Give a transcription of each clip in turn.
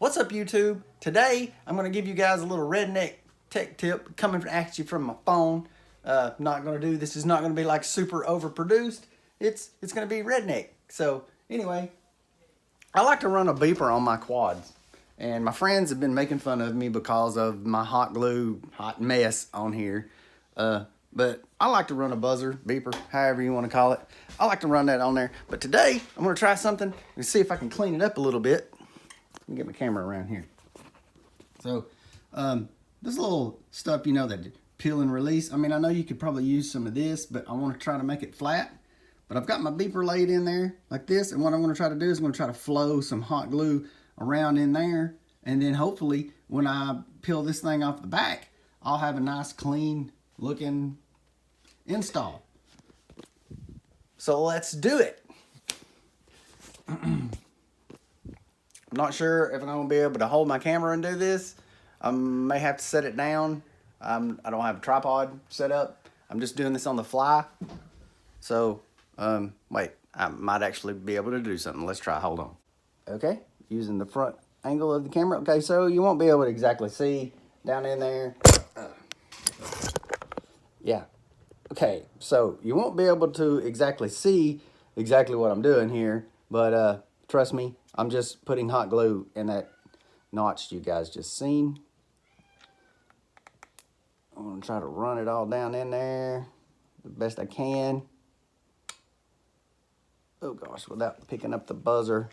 What's up, YouTube? Today, I'm going to give you guys a little redneck tech tip coming at you from my phone. This is not going to be like super overproduced. It's going to be redneck. So anyway, I like to run a beeper on my quads. And my friends have been making fun of me because of my hot mess on here. But I like to run a buzzer, beeper, however you want to call it. I like to run that on there. But today, I'm going to try something and see if I can clean it up a little bit. Let me get my camera around here. So, this little stuff, that peel and release. I mean, I know you could probably use some of this, but I want to try to make it flat. But I've got my beeper laid in there like this, and what I'm going to try to do is I'm going to try to flow some hot glue around in there, and then hopefully when I peel this thing off the back, I'll have a nice clean looking install. So let's do it. I'm not sure if I'm going to be able to hold my camera and do this. I may have to set it down. I don't have a tripod set up. I'm just doing this on the fly. So, wait, I might actually be able to do something. Let's try, hold on. Okay, using the front angle of the camera. Okay, so you won't be able to exactly see down in there. Yeah. Okay, so you won't be able to exactly see exactly what I'm doing here, but trust me, I'm just putting hot glue in that notch you guys just seen. I'm gonna try to run it all down in there the best I can. Oh gosh, without picking up the buzzer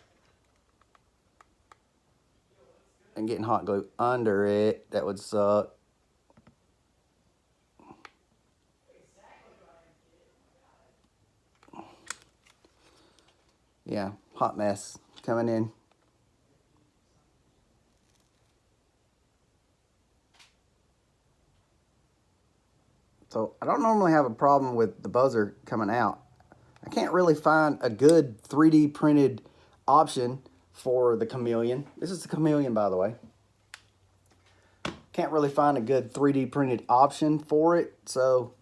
and getting hot glue under it, that would suck. Yeah, hot mess coming in. So I don't normally have a problem with the buzzer coming out. I can't really find a good 3D printed option for the Chameleon. This is the Chameleon, by the way. Can't really find a good 3D printed option for it. So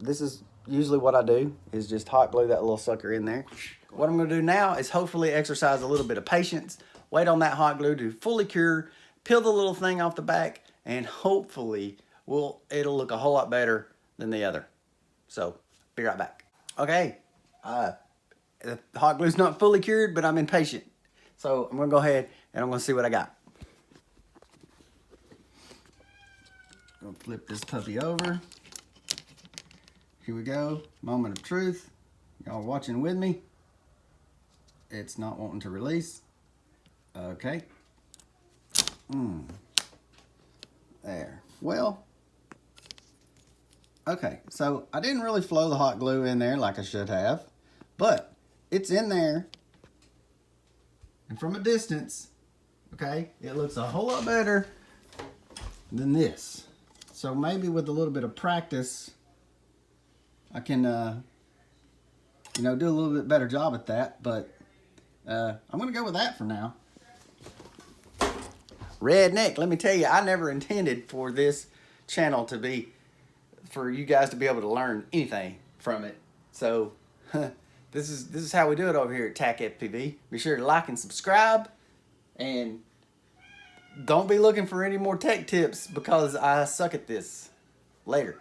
this is usually what I do, is just hot glue that little sucker in there. What I'm going to do now is hopefully exercise a little bit of patience, wait on that hot glue to fully cure, peel the little thing off the back, and hopefully it'll look a whole lot better than the other. So, be right back. Okay, the hot glue's not fully cured, but I'm impatient. So I'm gonna go ahead and I'm gonna see what I got. Gonna flip this puppy over. Here we go, moment of truth. Y'all watching with me? It's not wanting to release. Okay. There. Well, okay, so I didn't really flow the hot glue in there like I should have, but it's in there, and from a distance, okay, it looks a whole lot better than this. So maybe with a little bit of practice, I can, do a little bit better job at that, but I'm gonna go with that for now. Redneck, let me tell you, I never intended for this channel to be, for you guys to be able to learn anything from it. So, this is how we do it over here at TAQ FPV. Be sure to like and subscribe, and don't be looking for any more tech tips because I suck at this. Later.